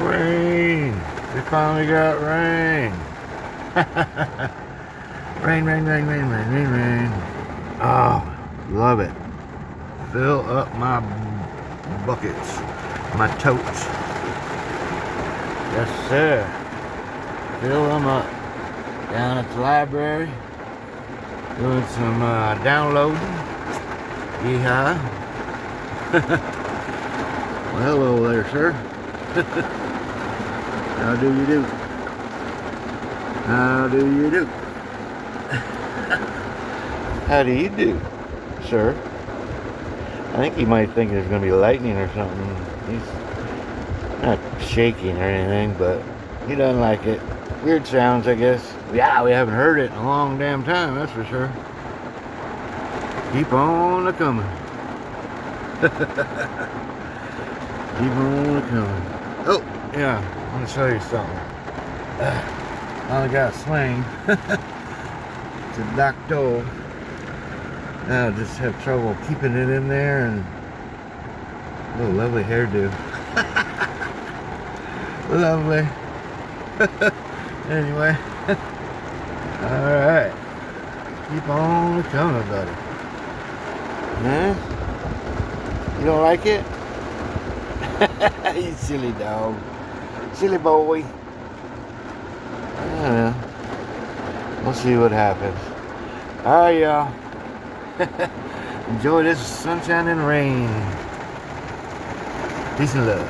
Rain! We finally got rain! Rain, rain, rain, rain, rain, rain, rain. Oh, love it. Fill up my buckets, my totes. Yes, sir. Fill them up. Down at the library, doing some downloading. Yeehaw. Well, hello there, sir. How do you do? How do you do? How do you do, sir? I think he might think there's going to be lightning or something. He's not shaking or anything, but he doesn't like it. Weird sounds, I guess. Yeah, we haven't heard it in a long damn time, that's for sure. Keep on a-coming. Keep on a-coming. Oh, yeah, I want to show you something. I got a sling. It's a doctor. I just have trouble keeping it in there, and oh, lovely hairdo. Lovely. Anyway, alright. Keep on coming, buddy. Huh? You don't like it? You silly dog. Silly boy. I don't know. We'll see what happens. Alright, y'all. Enjoy this sunshine and rain. Peace and love.